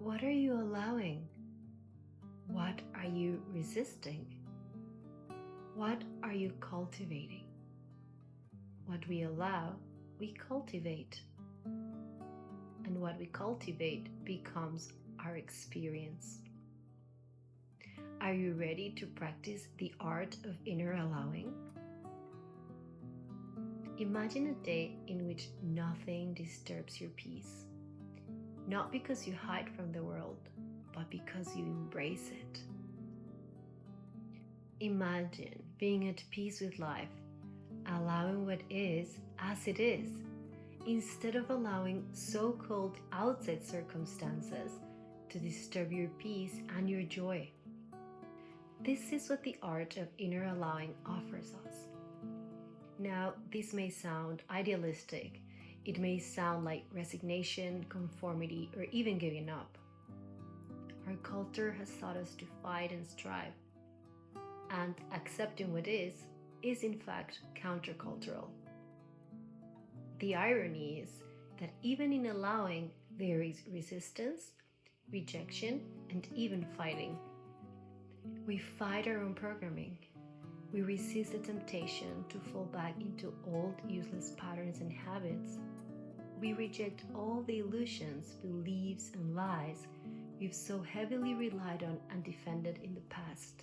What are you allowing? What are you resisting? What are you cultivating? What we allow, we cultivate. And what we cultivate becomes our experience. Are you ready to practice the art of inner allowing? Imagine a day in which nothing disturbs your peace. Not because you hide from the world, but because you embrace it. Imagine being at peace with life, allowing what is as it is, instead of allowing so-called outside circumstances to disturb your peace and your joy. This is what the art of inner allowing offers us. Now, this may sound idealistic. It may sound like resignation, conformity, or even giving up. Our culture has taught us to fight and strive, and accepting what is in fact countercultural. The irony is that even in allowing, there is resistance, rejection, and even fighting. We fight our own programming. We resist the temptation to fall back into old, useless patterns and habits. We reject all the illusions, beliefs, and lies we've so heavily relied on and defended in the past.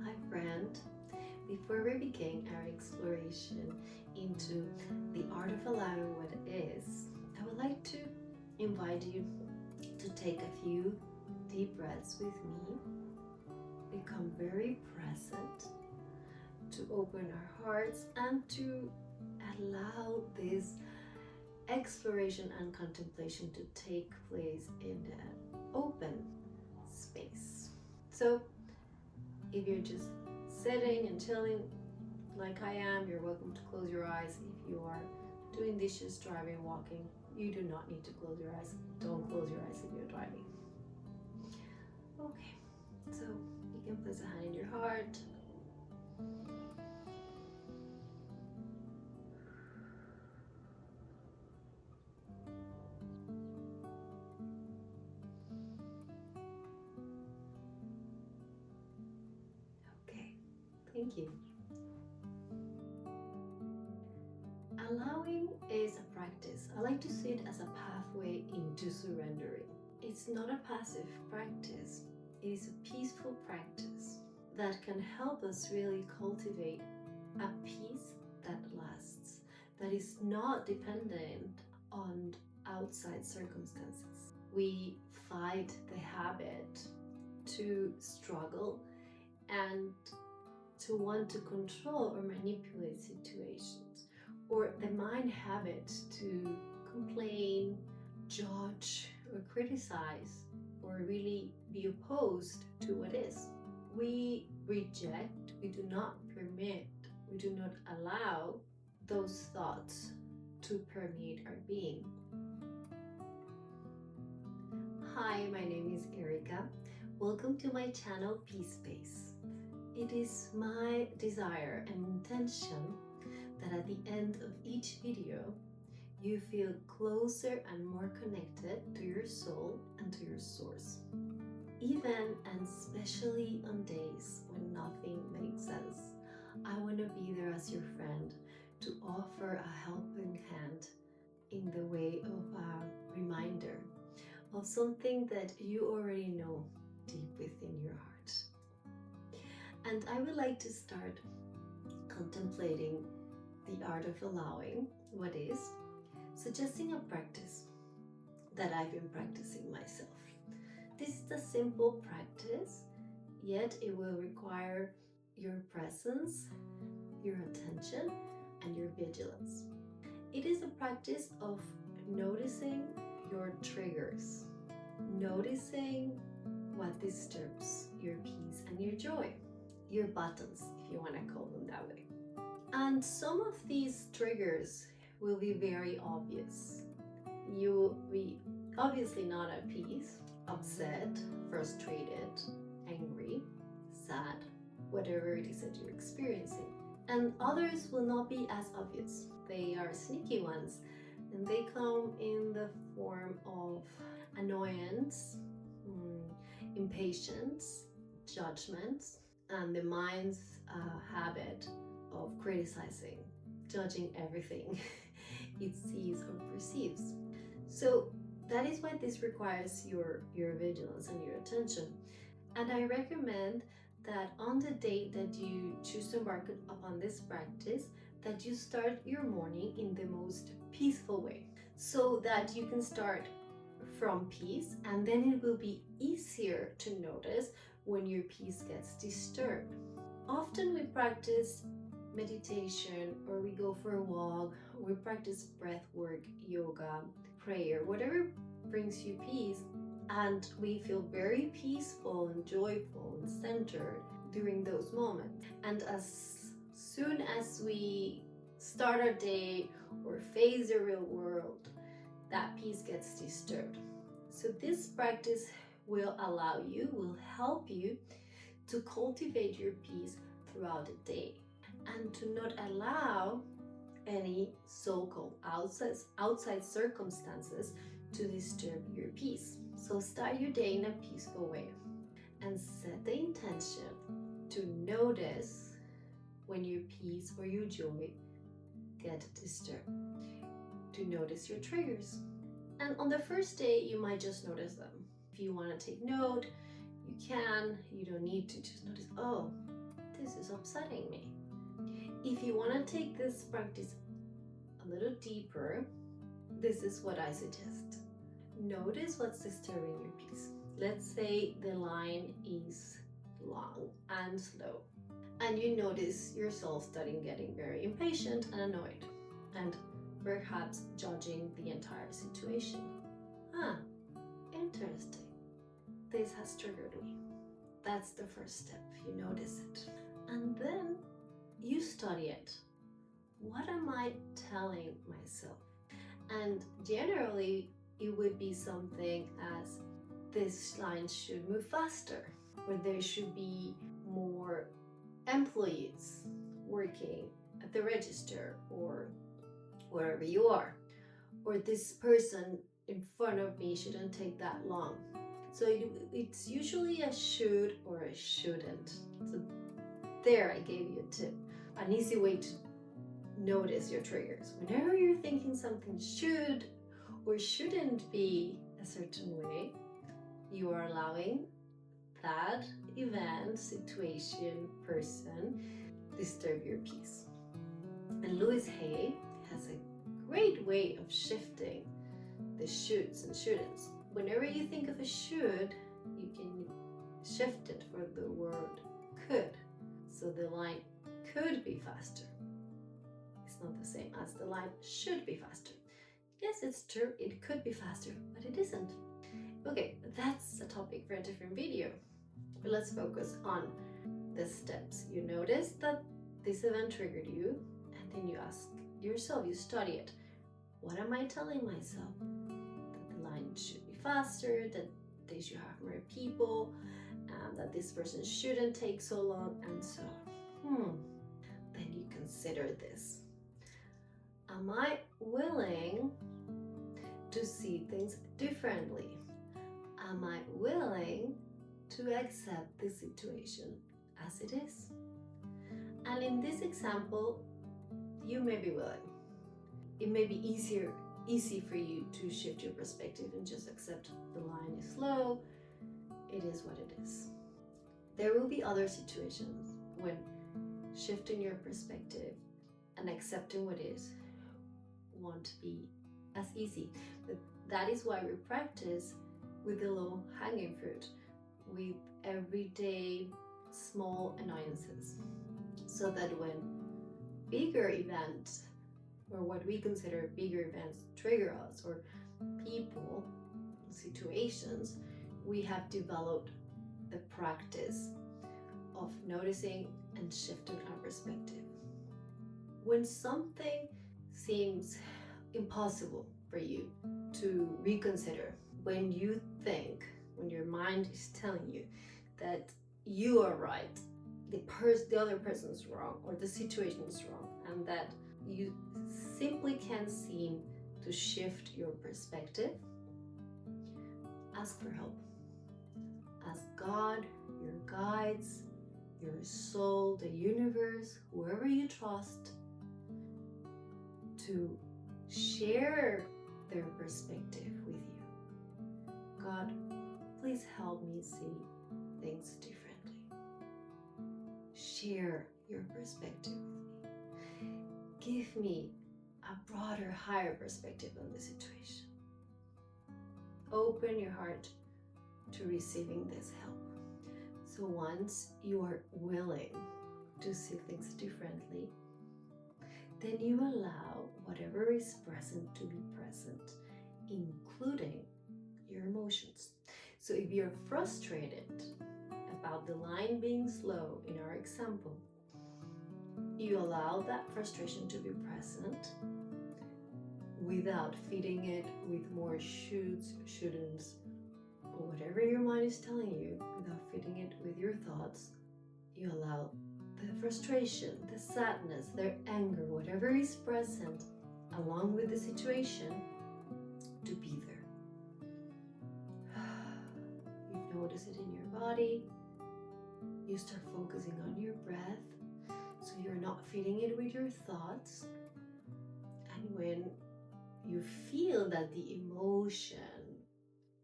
Hi friend, before we begin our exploration into the art of allowing what is, I would like to invite you to take a few deep breaths with me, become very present, to open our hearts and to allow this exploration and contemplation to take place in an open space. So if you're just sitting and chilling like I am, you're welcome to close your eyes. If you are doing dishes, driving, walking, you do not need to close your eyes. Don't close your eyes if you're driving. Okay, so you can place a hand in your heart. Okay, thank you. Allowing is a practice. I like to see it as a pathway into surrendering. It's not a passive practice. It is a peaceful practice that can help us really cultivate a peace that lasts, that is not dependent on outside circumstances. We fight the habit to struggle and to want to control or manipulate situations, or the mind habit to complain, judge, or criticize, or really be opposed to what is. We reject, we do not permit, we do not allow those thoughts to permeate our being. Hi, my name is Erica. Welcome to my channel Peacespace. It is my desire and intention that at the end of each video, you feel closer and more connected to your soul and to your source. Even and especially on days when nothing makes sense, I want to be there as your friend to offer a helping hand in the way of a reminder of something that you already know deep within your heart. And I would like to start contemplating the art of allowing what is, suggesting a practice that I've been practicing myself. This is a simple practice, yet it will require your presence, your attention, and your vigilance. It is a practice of noticing your triggers, noticing what disturbs your peace and your joy, your buttons, if you want to call them that way. And some of these triggers will be very obvious. You will be obviously not at peace, upset, frustrated, angry, sad, whatever it is that you're experiencing. And others will not be as obvious. They are sneaky ones, and they come in the form of an annoyance, impatience, judgments, and the mind's habit of criticizing, judging everything it sees or perceives. So that is why this requires your vigilance and your attention. And I recommend that on the day that you choose to embark upon this practice, that you start your morning in the most peaceful way, so that you can start from peace, and then it will be easier to notice when your peace gets disturbed. Often we practice meditation, or we go for a walk, or we practice breath work, yoga, prayer, whatever brings you peace, and we feel very peaceful and joyful and centered during those moments. And as soon as we start our day or face the real world, that peace gets disturbed. So this practice will help you to cultivate your peace throughout the day, and to not allow any so-called outside circumstances to disturb your peace. So start your day in a peaceful way, and set the intention to notice when your peace or your joy get disturbed, to notice your triggers. And on the first day, you might just notice them. If you want to take note, you can. You don't need to. Just notice, oh, this is upsetting me. If you want to take this practice a little deeper, this is what I suggest. Notice what's disturbing your peace. Let's say the line is long and slow, and you notice yourself starting getting very impatient and annoyed, and perhaps judging the entire situation. Interesting. This has triggered me. That's the first step. You notice it. And then you study it. What am I telling myself? And generally, it would be something as, this line should move faster, or there should be more employees working at the register or wherever you are, or this person in front of me shouldn't take that long. So it's usually a should or a shouldn't. So there, I gave you a tip, an easy way to notice your triggers. Whenever you're thinking something should or shouldn't be a certain way, you are allowing that event, situation, person disturb your peace. And Louise Hay has a great way of shifting the shoulds and shouldn'ts. Whenever you think of a should, you can shift it for the word could. So the line could be faster. It's not the same as the line should be faster. Yes, it's true, it could be faster, but it isn't. Okay, that's a topic for a different video. But let's focus on the steps. You notice that this event triggered you, and then you ask yourself, you study it. What am I telling myself? That the line should be faster, that they should have more people, that this person shouldn't take so long, and so on. Then you consider this. Am I willing to see things differently? Am I willing to accept the situation as it is? And in this example, you may be willing. It may be easy for you to shift your perspective and just accept the line is slow. It is what it is. There will be other situations when shifting your perspective and accepting what is won't be as easy. But that is why we practice with the low-hanging fruit, with everyday small annoyances, so that when bigger events, or what we consider bigger events, trigger us, or people, situations, we have developed the practice of noticing and shifting our perspective. When something seems impossible for you to reconsider, when you think, when your mind is telling you that you are right, the other person is wrong, or the situation is wrong, and that you simply can't seem to shift your perspective, ask for help. Ask God, your guides, your soul, the universe, whoever you trust, to share their perspective with you. God, please help me see things differently. Share your perspective with me. Give me a broader, higher perspective on the situation. Open your heart to receiving this help. So once you are willing to see things differently, then you allow whatever is present to be present, including your emotions. So if you're frustrated about the line being slow in our example, you allow that frustration to be present without feeding it with more shoulds, shouldn'ts, or whatever your mind is telling you, without feeding it with your thoughts. You allow the frustration, the sadness, their anger, whatever is present along with the situation to be there. You notice it in your body. You start focusing on your breath, so you're not feeding it with your thoughts. And when you feel that the emotion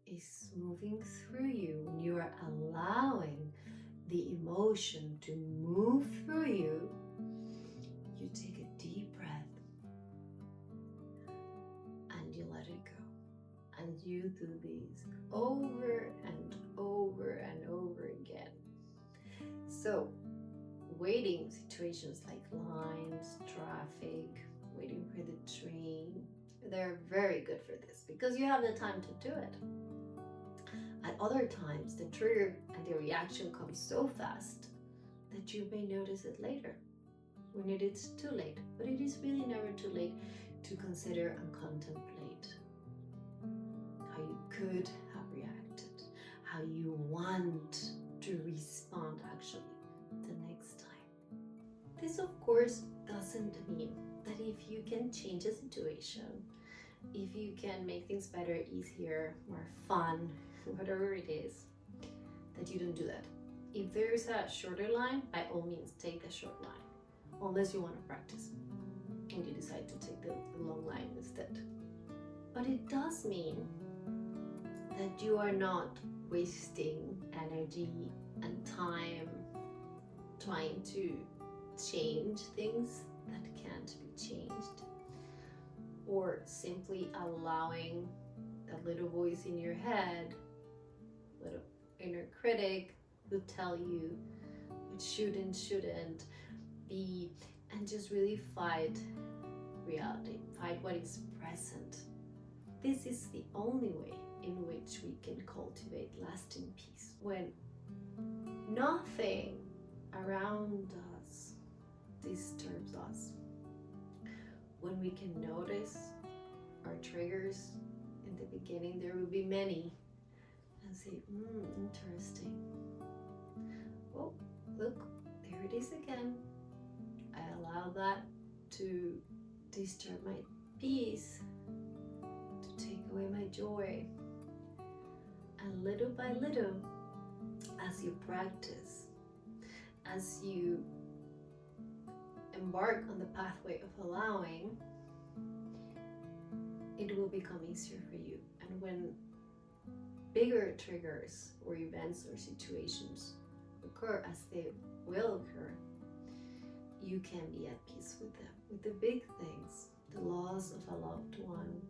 is moving through you, when you are allowing the emotion to move through you, you take a deep breath and you let it go. And you do these over and over and over again. So, waiting situations like lines, traffic, waiting for the train, they're very good for this because you have the time to do it. At other times, the trigger and the reaction comes so fast that you may notice it later, when it is too late. But it is really never too late to consider and contemplate how you could have reacted, how you want to respond actually the next time. This, of course, doesn't mean that if you can change a situation, if you can make things better, easier, more fun, whatever it is, that you don't do that. If there's a shorter line, by all means take the short line, unless you want to practice and you decide to take the long line instead. But it does mean that you are not wasting energy and time trying to change things that can't be changed, or simply allowing that little voice in your head, little inner critic, who tell you what shouldn't be, and just really fight reality, fight what is present. This is the only way in which we can cultivate lasting peace, when nothing around us disturbs us, when we can notice our triggers. In the beginning there will be many, and say, interesting. Oh, look, there it is again. I allow that to disturb my peace, to take away my joy. And little by little, as you practice, as you embark on the pathway of allowing, it will become easier for you. And when bigger triggers or events or situations occur, as they will occur, you can be at peace with them. With the big things, the loss of a loved one,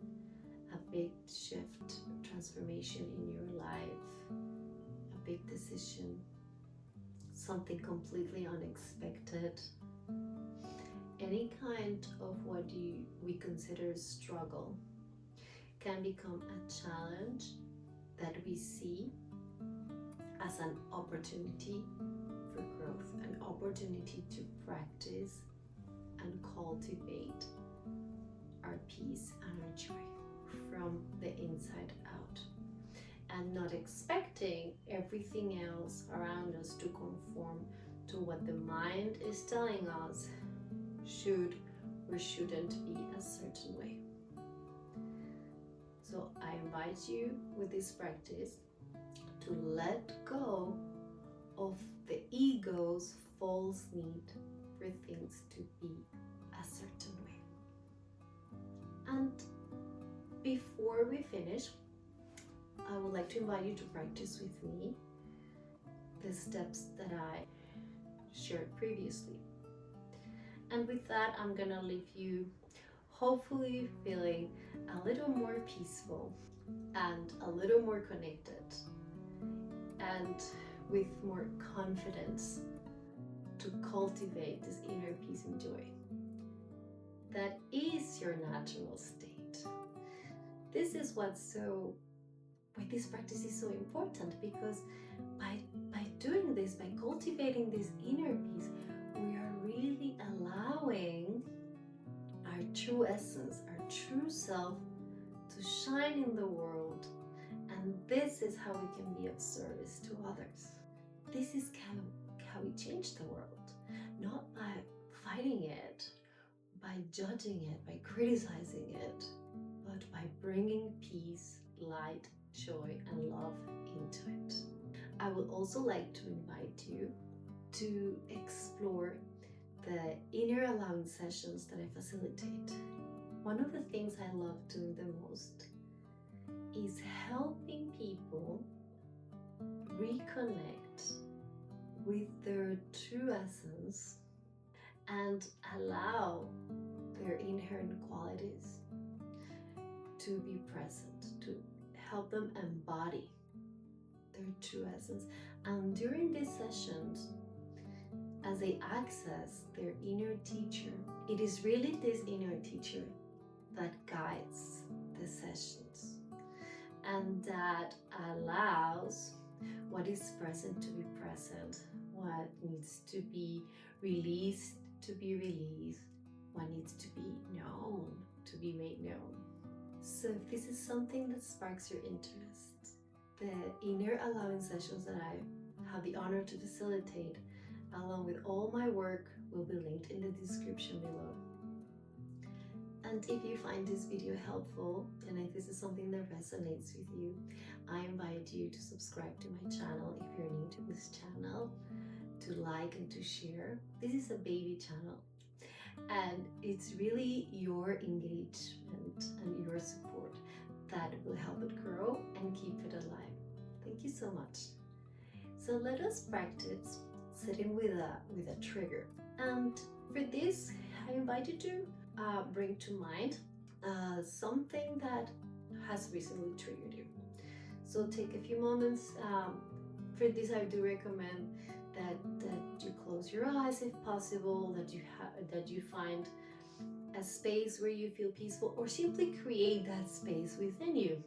a big shift, transformation in your life, a big decision, something completely unexpected, any kind of what we consider struggle can become a challenge that we see as an opportunity for growth, an opportunity to practice and cultivate our peace and our joy from the inside out, and not expecting everything else around us to conform to what the mind is telling us should or shouldn't be a certain way. So I invite you with this practice to let go of the ego's false need for things to be a certain way. And before we finish, I would like to invite you to practice with me the steps that I shared previously. And with that, I'm gonna leave you hopefully feeling a little more peaceful and a little more connected and with more confidence to cultivate this inner peace and joy that is your natural state. This is why this practice is so important, because by doing this, by cultivating this inner peace, we are really allowing our true essence, our true self to shine in the world. And this is how we can be of service to others. This is how we change the world, not by fighting it, by judging it, by criticizing it, but by bringing peace, light, joy, and love into it. I would also like to invite you to explore the inner allowance sessions that I facilitate. One of the things I love doing the most is helping people reconnect with their true essence and allow their inherent qualities to be present, to help them embody their true essence. And during these sessions, as they access their inner teacher, it is really this inner teacher that guides the sessions and that allows what is present to be present, what needs to be released to be released, what needs to be known to be made known. So if this is something that sparks your interest, the inner allowance sessions that I have the honor to facilitate, along with all my work, will be linked in the description below. And if you find this video helpful, and if this is something that resonates with you, I invite you to subscribe to my channel if you're new to this channel, to like and to share. This is a baby channel, and it's really your engagement and your support that will help it grow and keep it alive. Thank you so much. So let us practice sitting with a trigger. And for this, I invite you to bring to mind something that has recently triggered you. So take a few moments. For this, I do recommend that you close your eyes if possible, that you find a space where you feel peaceful, or simply create that space within you.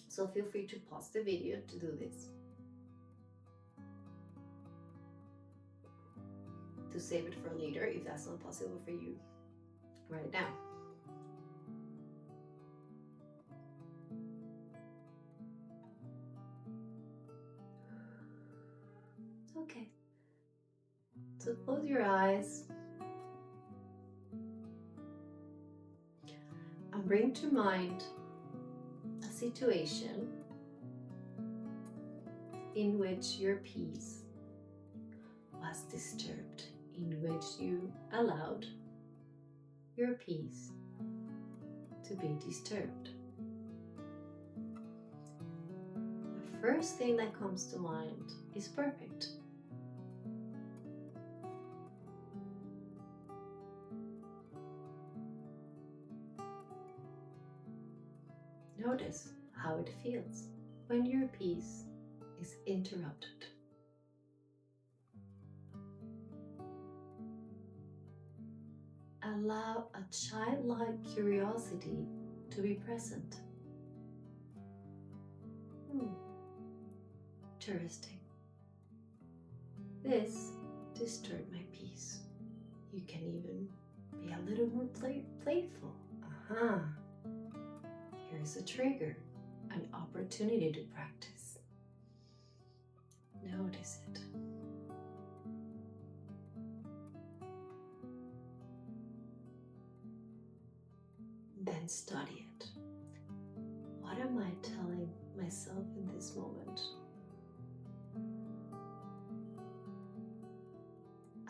So feel free to pause the video to do this. To save it for later if that's not possible for you right now. Okay. So close your eyes and bring to mind a situation in which your peace was disturbed, in which you allowed your peace to be disturbed. The first thing that comes to mind is perfect. Notice how it feels when your peace is interrupted. Allow a childlike curiosity to be present. Interesting. This disturbed my peace. You can even be a little more playful. Here's a trigger, an opportunity to practice. Notice it. Then study it. what am I telling myself in this moment?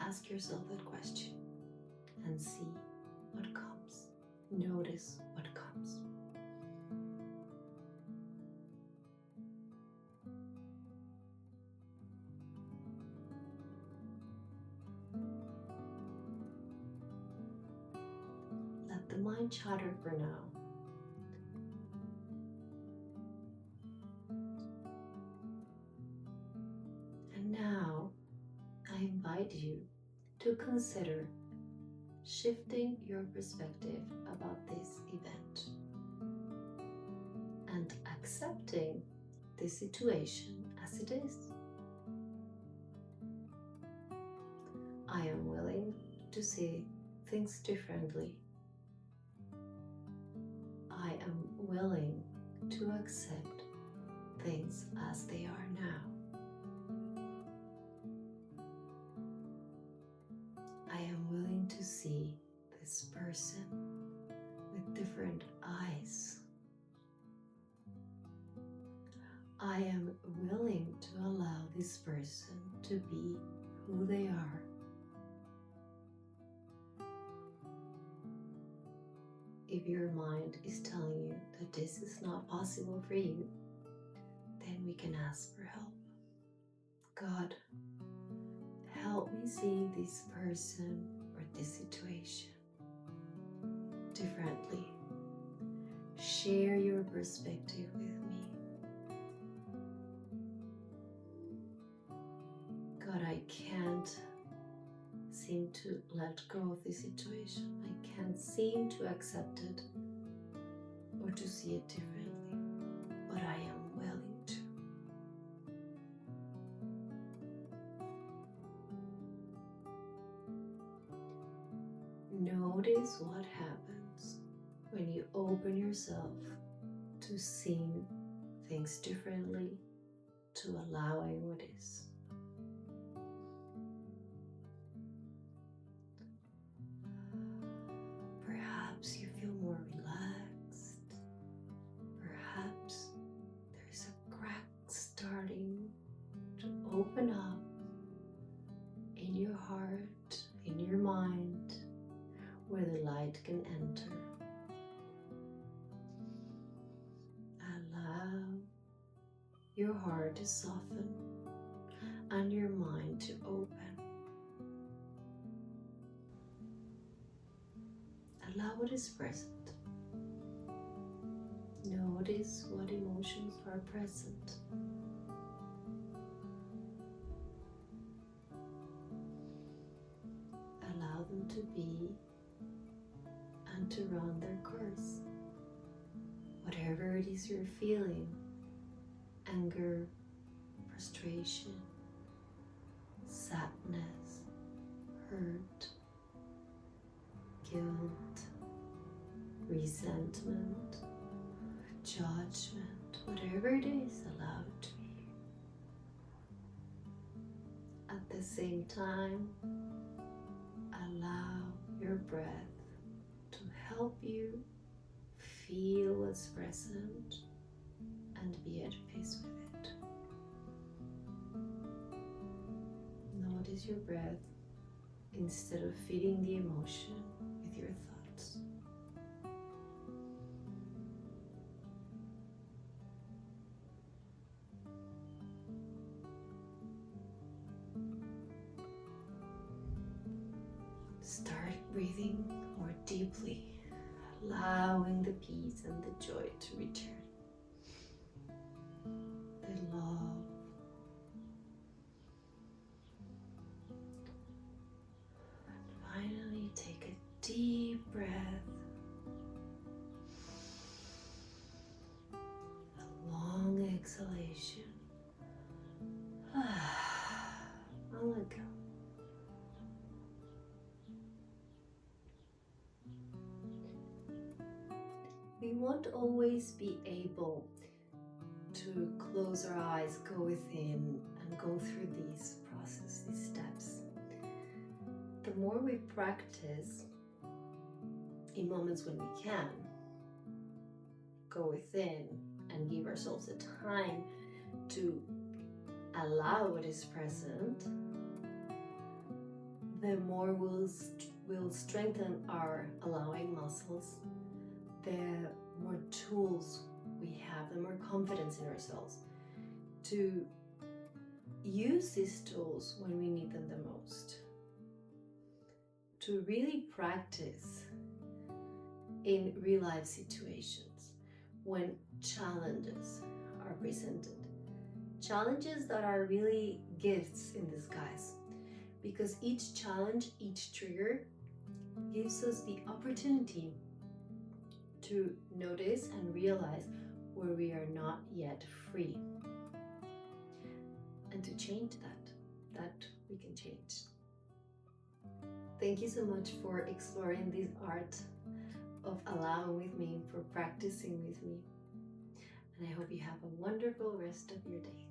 Ask yourself that question and see what comes. Notice what comes. Let the mind chatter for now. And now I invite you to consider shifting your perspective about this event and accepting the situation as it is. I am willing to see things differently. I am willing to accept things as they are now. I am willing to see this person with different eyes. I am willing to allow this person to be who they are. If your mind is telling you that this is not possible for you, then we can ask for help. God, help me see this person or this situation differently. Share your perspective with me. God, I can't seem to let go of this situation. I can't seem to accept it or to see it differently, but I am willing to. Notice what happens when you open yourself to seeing things differently, to allowing what is. Perhaps you feel more relaxed. Perhaps there's a crack starting to open up in your heart, in your mind, where the light can enter. Allow your heart to soften and your mind to open. Allow what is present. Notice what emotions are present. Allow them to be and to run their course. Whatever it is you're feeling, anger, frustration, sadness, hurt, guilt, resentment, judgment, whatever it is, allow it to be. At the same time, allow your breath to help you feel what's present and be at peace with it. Notice your breath instead of feeding the emotion with your thoughts. Start breathing more deeply, allowing the peace and the joy to return. The love. And finally, take a deep breath. A long exhalation. And let go. We won't always be able to close our eyes, go within, and go through these processes, these steps. The more we practice, in moments when we can, go within and give ourselves the time to allow what is present, the more we'll strengthen our allowing muscles, the more tools we have, the more confidence in ourselves to use these tools when we need them the most. To really practice in real life situations when challenges are presented. Challenges that are really gifts in disguise, because each challenge, each trigger gives us the opportunity to notice and realize where we are not yet free, and to change that we can change. Thank you so much for exploring this art of allowing with me, for practicing with me. And I hope you have a wonderful rest of your day.